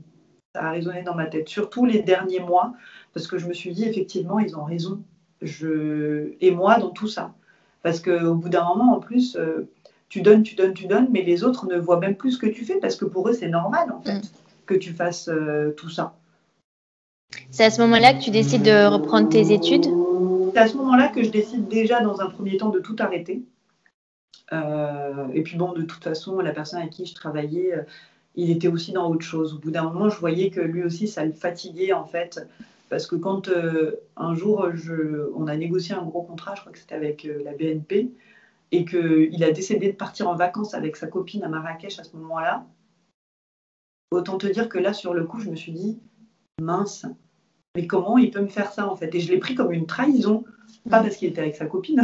Ça a résonné dans ma tête, surtout les derniers mois, parce que je me suis dit, effectivement, ils ont raison. Et moi, dans tout ça. Parce qu'au bout d'un moment, en plus, tu donnes, tu donnes, tu donnes, mais les autres ne voient même plus ce que tu fais, parce que pour eux, c'est normal, en fait, que tu fasses tout ça. C'est à ce moment-là que tu décides de reprendre tes études? C'est à ce moment-là que je décide déjà, dans un premier temps, de tout arrêter. Et puis bon, de toute façon, la personne avec qui je travaillais, il était aussi dans autre chose. Au bout d'un moment, je voyais que lui aussi, ça le fatiguait en fait. Parce que quand un jour, on a négocié un gros contrat, je crois que c'était avec la BNP, et qu'il a décidé de partir en vacances avec sa copine à Marrakech à ce moment-là, autant te dire que là, sur le coup, je me suis dit, mince, mais comment il peut me faire ça en fait? Et je l'ai pris comme une trahison, pas parce qu'il était avec sa copine,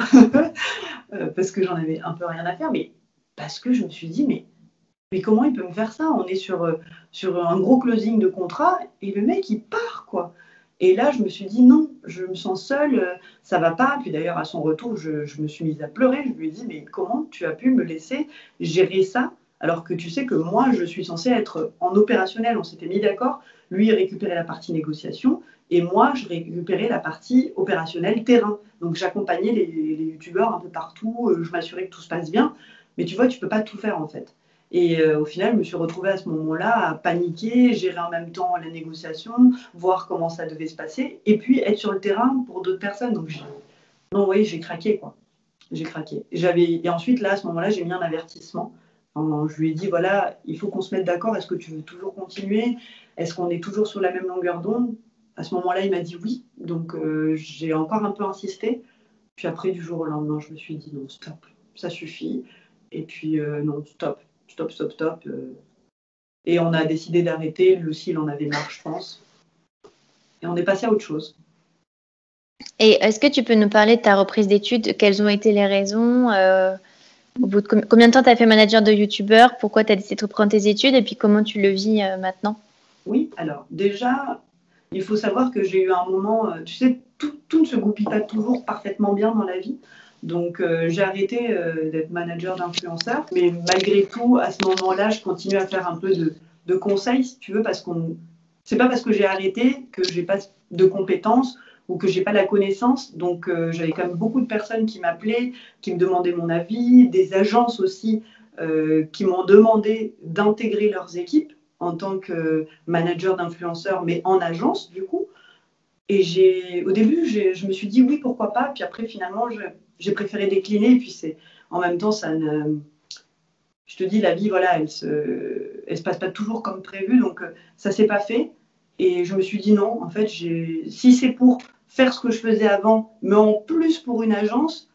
parce que j'en avais un peu rien à faire, mais parce que je me suis dit, mais comment il peut me faire ça? On est sur un gros closing de contrat et le mec, il part, quoi. Et là, je me suis dit, non, je me sens seule, ça va pas. Puis d'ailleurs, à son retour, je me suis mise à pleurer. Je lui ai dit, mais comment tu as pu me laisser gérer ça alors que tu sais que moi, je suis censée être en opérationnel. On s'était mis d'accord. Lui, il récupérait la partie négociation et moi, je récupérais la partie opérationnelle terrain. Donc, j'accompagnais les youtubeurs un peu partout. Je m'assurais que tout se passe bien. Mais tu vois, tu peux pas tout faire en fait. Et au final, je me suis retrouvée à ce moment-là à paniquer, gérer en même temps la négociation, voir comment ça devait se passer, et puis être sur le terrain pour d'autres personnes. Donc, non, oui, j'ai craqué, quoi. J'ai craqué. Et ensuite, là, à ce moment-là, j'ai mis un avertissement. Je lui ai dit, voilà, il faut qu'on se mette d'accord. Est-ce que tu veux toujours continuer? Est-ce qu'on est toujours sur la même longueur d'onde? À ce moment-là, il m'a dit oui. Donc, j'ai encore un peu insisté. Puis après, du jour au lendemain, je me suis dit, non, stop, ça suffit. Et puis, non, stop, stop, stop, stop. Et on a décidé d'arrêter. Lui aussi, il en avait marre, je pense. Et on est passé à autre chose. Et est-ce que tu peux nous parler de ta reprise d'études? Quelles ont été les raisons? Au bout de combien de temps tu as fait manager de youtubeur? Pourquoi tu as décidé de reprendre tes études? Et puis comment tu le vis maintenant? Oui, alors déjà, il faut savoir que j'ai eu un moment, tu sais, tout ne se goupille pas toujours parfaitement bien dans la vie. Donc j'ai arrêté d'être manager d'influenceurs, mais malgré tout, à ce moment-là, je continue à faire un peu de conseils, si tu veux, parce qu'on, c'est pas parce que j'ai arrêté que j'ai pas de compétences ou que j'ai pas la connaissance. Donc j'avais quand même beaucoup de personnes qui m'appelaient, qui me demandaient mon avis, des agences aussi qui m'ont demandé d'intégrer leurs équipes en tant que manager d'influenceurs, mais en agence du coup. Et au début, je me suis dit oui, pourquoi pas. Puis après, finalement, j'ai préféré décliner. Et puis en même temps, je te dis, la vie, voilà, elle se passe pas toujours comme prévu, donc ça s'est pas fait. Et je me suis dit non, en fait, si c'est pour faire ce que je faisais avant, mais en plus pour une agence,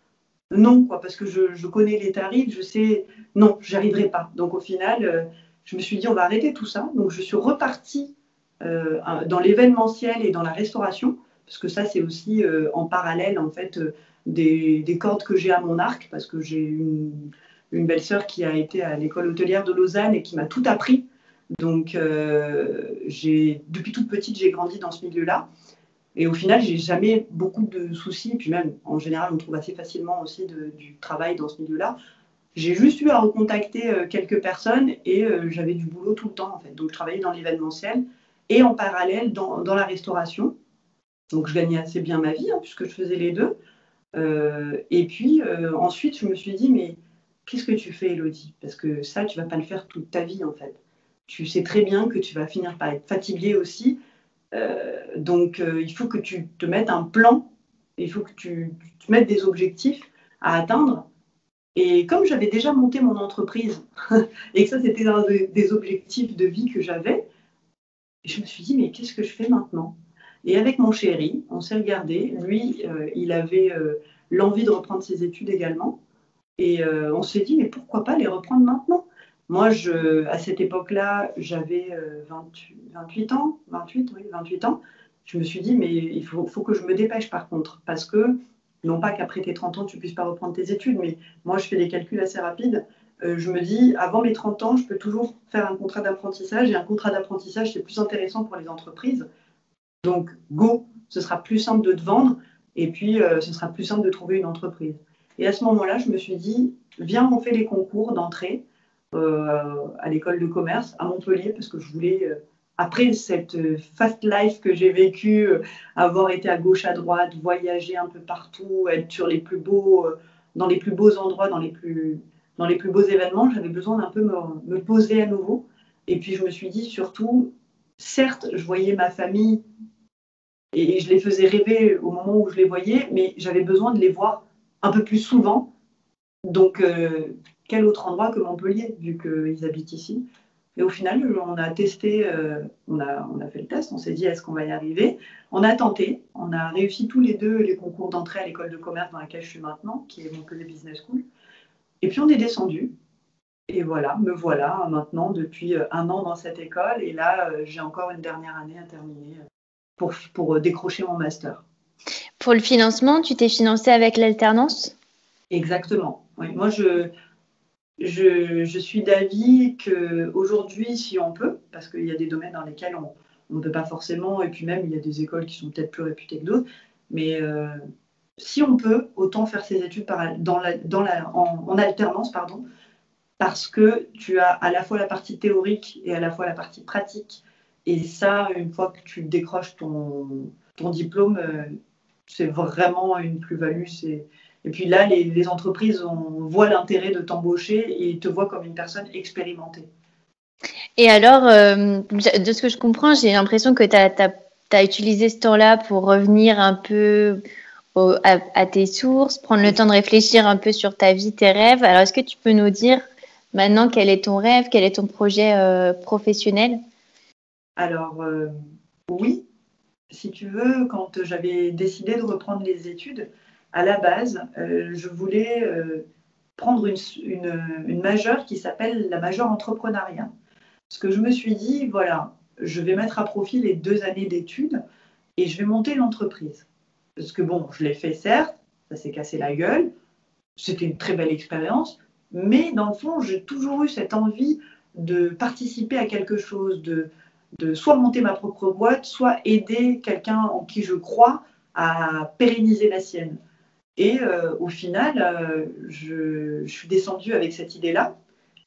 non, quoi, parce que je connais les tarifs, je sais, non, j'y arriverai pas. Donc au final, je me suis dit, on va arrêter tout ça. Donc je suis repartie dans l'événementiel et dans la restauration, parce que ça, c'est aussi en parallèle, en fait, des cordes que j'ai à mon arc, parce que j'ai une belle-sœur qui a été à l'école hôtelière de Lausanne et qui m'a tout appris. Donc, depuis toute petite, j'ai grandi dans ce milieu-là. Et au final, j'ai jamais beaucoup de soucis. Et puis même, en général, on trouve assez facilement aussi du travail dans ce milieu-là. J'ai juste eu à recontacter quelques personnes et j'avais du boulot tout le temps, en fait. Donc, je travaillais dans l'événementiel et en parallèle dans la restauration. Donc, je gagnais assez bien ma vie, hein, puisque je faisais les deux. Et puis, ensuite, je me suis dit, mais qu'est-ce que tu fais, Elodie? Parce que ça, tu vas pas le faire toute ta vie, en fait. Tu sais très bien que tu vas finir par être fatiguée aussi. Donc, il faut que tu te mettes un plan, il faut que tu te mettes des objectifs à atteindre. Et comme j'avais déjà monté mon entreprise et que ça, c'était un des objectifs de vie que j'avais, je me suis dit, mais qu'est-ce que je fais maintenant? Et avec mon chéri, on s'est regardé. Lui, il avait l'envie de reprendre ses études également. Et on s'est dit, mais pourquoi pas les reprendre maintenant? Moi, à cette époque-là, j'avais 28 ans, 28, oui, 28 ans. Je me suis dit, mais il faut que je me dépêche par contre, parce que, non pas qu'après tes 30 ans, tu ne puisses pas reprendre tes études, mais moi, je fais des calculs assez rapides. Je me dis, avant mes 30 ans, je peux toujours faire un contrat d'apprentissage, et un contrat d'apprentissage, c'est plus intéressant pour les entreprises. Donc, go, ce sera plus simple de te vendre, et puis ce sera plus simple de trouver une entreprise. Et à ce moment-là, je me suis dit, viens, on fait les concours d'entrée à l'école de commerce à Montpellier, parce que je voulais, après cette fast life que j'ai vécue, avoir été à gauche, à droite, voyager un peu partout, être sur les plus beaux, dans les plus beaux endroits, dans les plus beaux événements, j'avais besoin d'un peu me poser à nouveau. Et puis je me suis dit surtout, certes, je voyais ma famille et je les faisais rêver au moment où je les voyais, mais j'avais besoin de les voir un peu plus souvent. Donc, quel autre endroit que Montpellier, vu qu'ils habitent ici? Et au final, on a testé, on a fait le test, on s'est dit, est-ce qu'on va y arriver? On a tenté, on a réussi tous les deux les concours d'entrée à l'école de commerce dans laquelle je suis maintenant, qui est Montpellier Business School. Et puis, on est descendu. Et voilà, me voilà maintenant depuis 1 an dans cette école. Et là, j'ai encore une dernière année à terminer pour décrocher mon master. Pour le financement, tu t'es financé avec l'alternance? Exactement. Oui, moi, je suis d'avis qu'aujourd'hui, si on peut, parce qu'il y a des domaines dans lesquels on ne peut pas forcément, et puis même, il y a des écoles qui sont peut-être plus réputées que d'autres, mais si on peut, autant faire ses études en alternance, pardon, parce que tu as à la fois la partie théorique et à la fois la partie pratique. Et ça, une fois que tu décroches ton diplôme, c'est vraiment une plus-value. Et puis là, les entreprises voient l'intérêt de t'embaucher et te voient comme une personne expérimentée. Et alors, de ce que je comprends, j'ai l'impression que tu as utilisé ce temps-là pour revenir un peu à tes sources, prendre le temps de réfléchir un peu sur ta vie, tes rêves. Alors, est-ce que tu peux nous dire maintenant quel est ton rêve, quel est ton projet professionnel? Alors, oui, si tu veux, quand j'avais décidé de reprendre les études, à la base, je voulais prendre une majeure qui s'appelle la majeure entrepreneuriat. Parce que je me suis dit, voilà, je vais mettre à profit les 2 années d'études et je vais monter l'entreprise. Parce que bon, je l'ai fait certes, ça s'est cassé la gueule, c'était une très belle expérience, mais dans le fond, j'ai toujours eu cette envie de participer à quelque chose, de soit monter ma propre boîte, soit aider quelqu'un en qui je crois à pérenniser la sienne. Et au final, je suis descendue avec cette idée-là.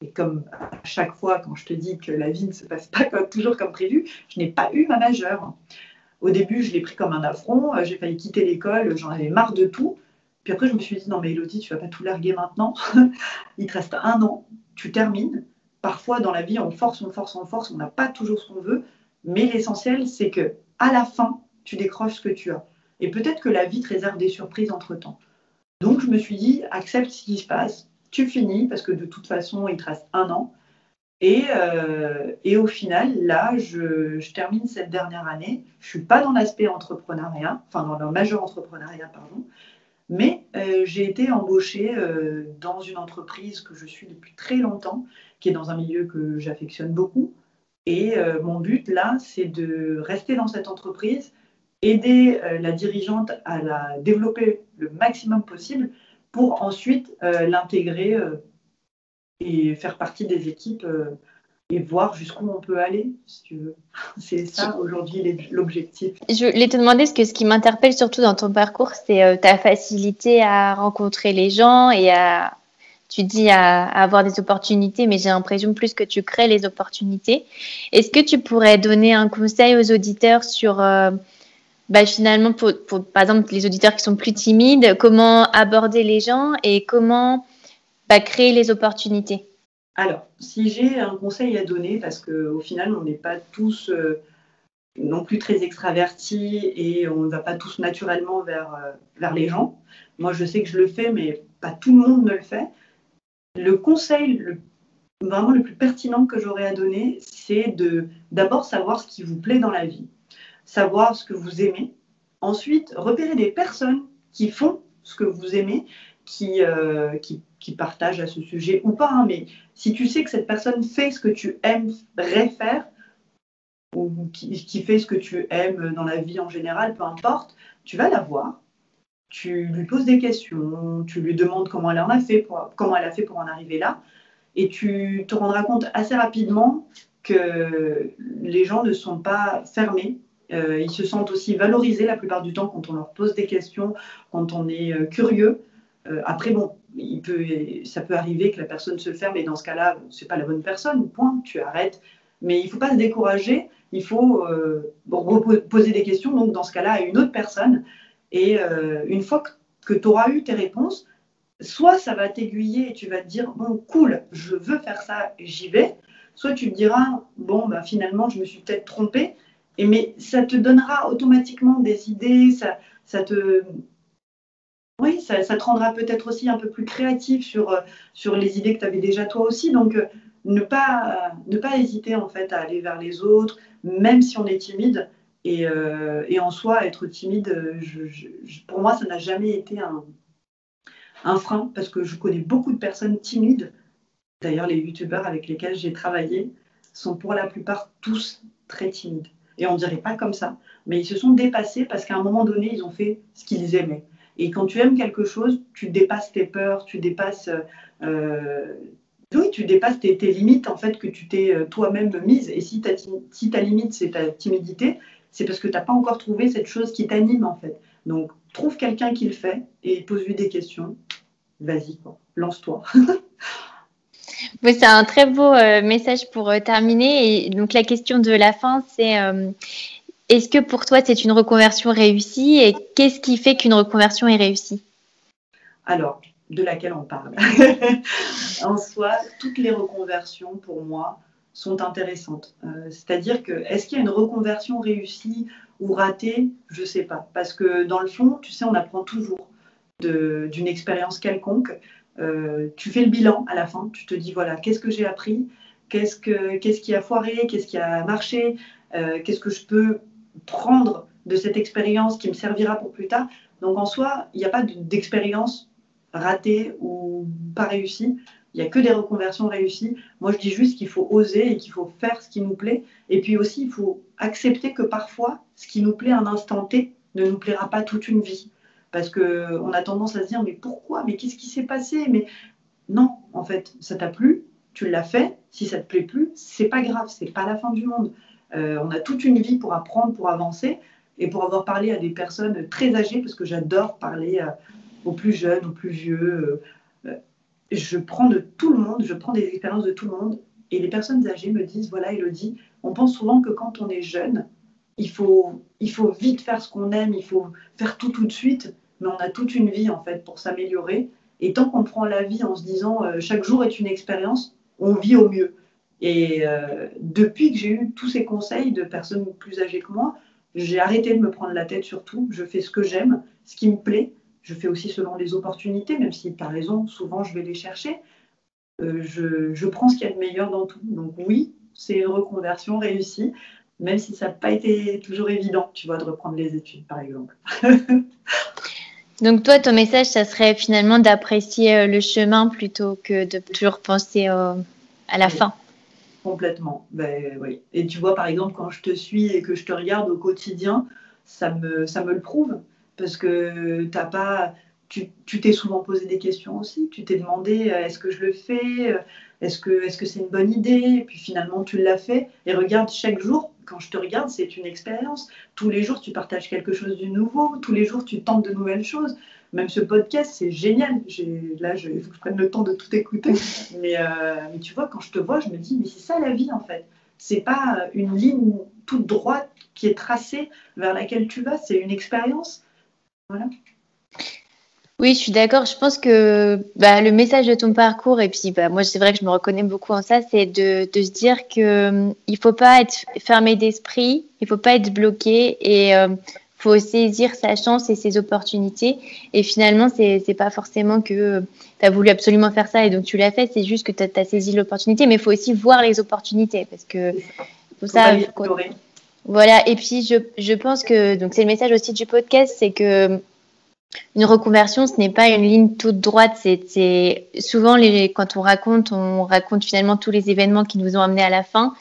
Et comme à chaque fois, quand je te dis que la vie ne se passe pas toujours comme prévu, je n'ai pas eu ma majeure. Au début, je l'ai pris comme un affront. J'ai failli quitter l'école, j'en avais marre de tout. Puis après, je me suis dit, non mais Elodie, tu ne vas pas tout larguer maintenant. Il te reste 1 an, tu termines. Parfois, dans la vie, on force, on n'a pas toujours ce qu'on veut. Mais l'essentiel, c'est que à la fin, tu décroches ce que tu as. Et peut-être que la vie te réserve des surprises entre-temps. Donc, je me suis dit, accepte ce qui se passe. Tu finis, parce que de toute façon, il te reste 1 an. Et au final, là, je termine cette dernière année. Je ne suis pas dans l'aspect entrepreneuriat, enfin dans le majeur entrepreneuriat, pardon, mais j'ai été embauchée dans une entreprise que je suis depuis très longtemps, qui est dans un milieu que j'affectionne beaucoup. Et mon but, là, c'est de rester dans cette entreprise, aider la dirigeante à la développer le maximum possible pour ensuite l'intégrer et faire partie des équipes et voir jusqu'où on peut aller, si tu veux. C'est ça aujourd'hui l'objectif. Je voulais te demander, ce qui m'interpelle surtout dans ton parcours, c'est ta facilité à rencontrer les gens et tu dis à avoir des opportunités, mais j'ai l'impression plus que tu crées les opportunités. Est-ce que tu pourrais donner un conseil aux auditeurs sur, finalement, pour, par exemple, les auditeurs qui sont plus timides, comment aborder les gens et comment créer les opportunités? Alors, si j'ai un conseil à donner, parce qu'au final, on n'est pas tous non plus très extravertis et on ne va pas tous naturellement vers les gens. Moi, je sais que je le fais, mais pas tout le monde ne le fait. Le conseil vraiment le plus pertinent que j'aurais à donner, c'est d'abord savoir ce qui vous plaît dans la vie, savoir ce que vous aimez. Ensuite, repérer des personnes qui font ce que vous aimez, qui partagent à ce sujet ou pas. Hein, mais si tu sais que cette personne fait ce que tu aimerais faire, ou qui fait ce que tu aimes dans la vie en général, peu importe, tu vas la voir, tu lui poses des questions, tu lui demandes comment elle a fait pour en arriver là, et tu te rendras compte assez rapidement que les gens ne sont pas fermés. Ils se sentent aussi valorisés la plupart du temps quand on leur pose des questions, quand on est curieux. Après, bon, ça peut arriver que la personne se ferme et dans ce cas-là, ce n'est pas la bonne personne, point, tu arrêtes. Mais il ne faut pas se décourager, il faut poser des questions, donc dans ce cas-là, à une autre personne. Et une fois que tu auras eu tes réponses, soit ça va t'aiguiller et tu vas te dire, bon, cool, je veux faire ça, j'y vais. Soit tu te diras, bon, bah, finalement, je me suis peut-être trompée. Mais ça te donnera automatiquement des idées, ça te rendra peut-être aussi un peu plus créatif sur les idées que tu avais déjà toi aussi. Donc, ne pas hésiter en fait à aller vers les autres, même si on est timide. Et en soi, être timide, pour moi, ça n'a jamais été un frein, parce que je connais beaucoup de personnes timides. D'ailleurs, les youtubeurs avec lesquels j'ai travaillé sont pour la plupart tous très timides. Et on ne dirait pas comme ça, mais ils se sont dépassés parce qu'à un moment donné, ils ont fait ce qu'ils aimaient. Et quand tu aimes quelque chose, tu dépasses tes peurs, tu dépasses tes limites en fait que tu t'es toi-même mise. Et si ta limite, c'est ta timidité, c'est parce que tu n'as pas encore trouvé cette chose qui t'anime en fait. Donc, trouve quelqu'un qui le fait et pose-lui des questions. Vas-y, lance-toi. Oui, c'est un très beau message pour terminer. Et donc, la question de la fin, c'est est-ce que pour toi, c'est une reconversion réussie et qu'est-ce qui fait qu'une reconversion est réussie? Alors, de laquelle on parle? En soi, toutes les reconversions, pour moi, sont intéressantes. C'est-à-dire que, est-ce qu'il y a une reconversion réussie ou ratée? Je ne sais pas. Parce que dans le fond, tu sais, on apprend toujours d'une expérience quelconque. Tu fais le bilan à la fin, tu te dis, voilà, qu'est-ce que j'ai appris? Qu'est-ce qui a foiré? Qu'est-ce qui a marché? Qu'est-ce que je peux prendre de cette expérience qui me servira pour plus tard? Donc, en soi, il n'y a pas d'expérience ratée ou pas réussie. Il n'y a que des reconversions réussies. Moi, je dis juste qu'il faut oser et qu'il faut faire ce qui nous plaît. Et puis aussi, il faut accepter que parfois, ce qui nous plaît à un instant T ne nous plaira pas toute une vie. Parce qu'on a tendance à se dire, mais pourquoi? Mais qu'est-ce qui s'est passé? Mais non, en fait, ça t'a plu, tu l'as fait. Si ça ne te plaît plus, c'est pas grave, c'est pas la fin du monde. On a toute une vie pour apprendre, pour avancer. Et pour avoir parlé à des personnes très âgées, parce que j'adore parler aux plus jeunes, aux plus vieux, je prends de tout le monde, je prends des expériences de tout le monde. Et les personnes âgées me disent, voilà, Élodie, on pense souvent que quand on est jeune, il faut vite faire ce qu'on aime, il faut faire tout de suite, mais on a toute une vie en fait pour s'améliorer. Et tant qu'on prend la vie en se disant chaque jour est une expérience, on vit au mieux. Et depuis que j'ai eu tous ces conseils de personnes plus âgées que moi, j'ai arrêté de me prendre la tête sur tout. Je fais ce que j'aime, ce qui me plaît. Je fais aussi selon les opportunités, même si tu as raison, souvent je vais les chercher. Je prends ce qu'il y a de meilleur dans tout. Donc oui, c'est une reconversion réussie, même si ça n'a pas été toujours évident, tu vois, de reprendre les études, par exemple. Donc toi, ton message, ça serait finalement d'apprécier le chemin plutôt que de toujours penser à la fin. Complètement, ben, oui. Et tu vois, par exemple, quand je te suis et que je te regarde au quotidien, ça me le prouve, parce que tu t'es souvent posé des questions aussi, tu t'es demandé est-ce que je le fais, est-ce que c'est une bonne idée, et puis finalement tu l'as fait, et regarde, chaque jour, quand je te regarde, c'est une expérience, tous les jours tu partages quelque chose de nouveau, tous les jours tu tentes de nouvelles choses, même ce podcast, c'est génial, il faut que je prenne le temps de tout écouter, mais tu vois, quand je te vois, je me dis, mais c'est ça la vie en fait, c'est pas une ligne toute droite qui est tracée vers laquelle tu vas, c'est une expérience. Voilà. Oui, je suis d'accord. Je pense que le message de ton parcours, et puis moi, c'est vrai que je me reconnais beaucoup en ça, c'est de se dire qu'il ne faut pas être fermé d'esprit, il ne faut pas être bloqué et faut saisir sa chance et ses opportunités. Et finalement, c'est pas forcément que tu as voulu absolument faire ça et donc tu l'as fait, c'est juste que tu as saisi l'opportunité, mais il faut aussi voir les opportunités parce que faut ça voilà. Et puis je pense que donc c'est le message aussi du podcast, c'est que une reconversion, ce n'est pas une ligne toute droite. C'est souvent quand on raconte finalement tous les événements qui nous ont amenés à la fin.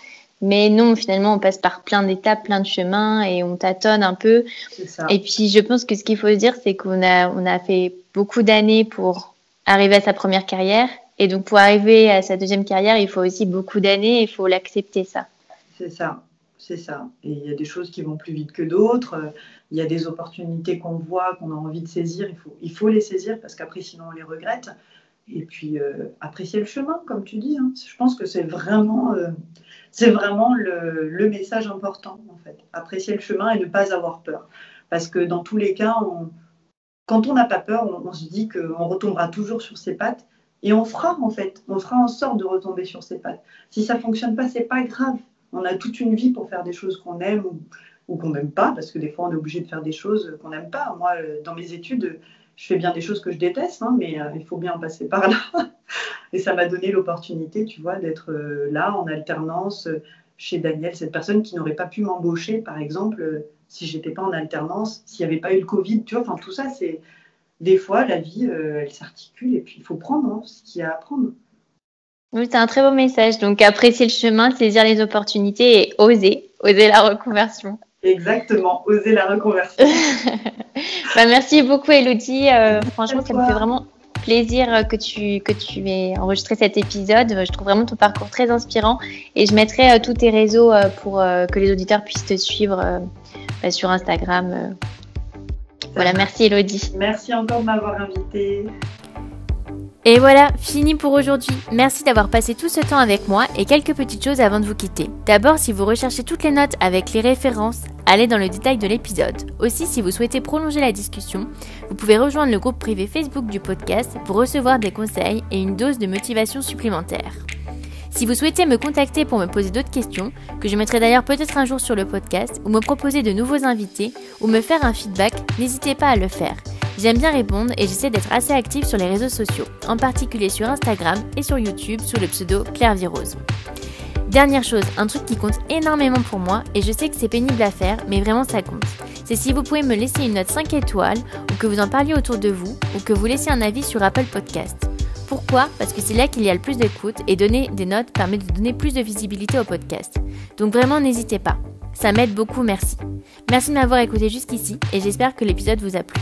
Mais non, finalement, on passe par plein d'étapes, plein de chemins et on tâtonne un peu. C'est ça. Et puis, je pense que ce qu'il faut se dire, c'est qu'on a fait beaucoup d'années pour arriver à sa première carrière. Et donc, pour arriver à sa deuxième carrière, il faut aussi beaucoup d'années et il faut l'accepter, ça. C'est ça. C'est ça. Et il y a des choses qui vont plus vite que d'autres. Il y a des opportunités qu'on voit, qu'on a envie de saisir. Il faut les saisir parce qu'après, sinon, on les regrette. Et puis, apprécier le chemin, comme tu dis. Hein. Je pense que c'est vraiment le message important, en fait. Apprécier le chemin et ne pas avoir peur. Parce que dans tous les cas, quand on n'a pas peur, on se dit qu'on retombera toujours sur ses pattes. Et on fera, en fait. On fera en sorte de retomber sur ses pattes. Si ça ne fonctionne pas, ce n'est pas grave. On a toute une vie pour faire des choses qu'on aime ou qu'on n'aime pas, parce que des fois, on est obligé de faire des choses qu'on n'aime pas. Moi, dans mes études, je fais bien des choses que je déteste, hein, mais il faut bien en passer par là. Et ça m'a donné l'opportunité, tu vois, d'être là en alternance chez Daniel, cette personne qui n'aurait pas pu m'embaucher, par exemple, si je n'étais pas en alternance, s'il n'y avait pas eu le Covid. Tu vois, enfin, tout ça, c'est... Des fois, la vie, elle s'articule et puis il faut prendre ce qu'il y a à prendre. Oui, c'est un très beau message. Donc, apprécier le chemin, saisir les opportunités et oser la reconversion. Exactement, oser la reconversion. Merci beaucoup, Elodie. Franchement, ça me fait vraiment plaisir que tu aies enregistré cet épisode. Je trouve vraiment ton parcours très inspirant et je mettrai tous tes réseaux pour que les auditeurs puissent te suivre sur Instagram. Voilà, merci, Elodie. Merci encore de m'avoir invitée. Et voilà, fini pour aujourd'hui. Merci d'avoir passé tout ce temps avec moi et quelques petites choses avant de vous quitter. D'abord, si vous recherchez toutes les notes avec les références, allez dans le détail de l'épisode. Aussi, si vous souhaitez prolonger la discussion, vous pouvez rejoindre le groupe privé Facebook du podcast pour recevoir des conseils et une dose de motivation supplémentaire. Si vous souhaitez me contacter pour me poser d'autres questions, que je mettrai d'ailleurs peut-être un jour sur le podcast, ou me proposer de nouveaux invités, ou me faire un feedback, n'hésitez pas à le faire. J'aime bien répondre et j'essaie d'être assez active sur les réseaux sociaux, en particulier sur Instagram et sur YouTube sous le pseudo Claire Virose. Dernière chose, un truc qui compte énormément pour moi, et je sais que c'est pénible à faire, mais vraiment ça compte. C'est si vous pouvez me laisser une note 5 étoiles, ou que vous en parliez autour de vous, ou que vous laissiez un avis sur Apple Podcast. Pourquoi ? Parce que c'est là qu'il y a le plus d'écoute, et donner des notes permet de donner plus de visibilité au podcast. Donc vraiment, n'hésitez pas. Ça m'aide beaucoup, merci. Merci de m'avoir écouté jusqu'ici, et j'espère que l'épisode vous a plu.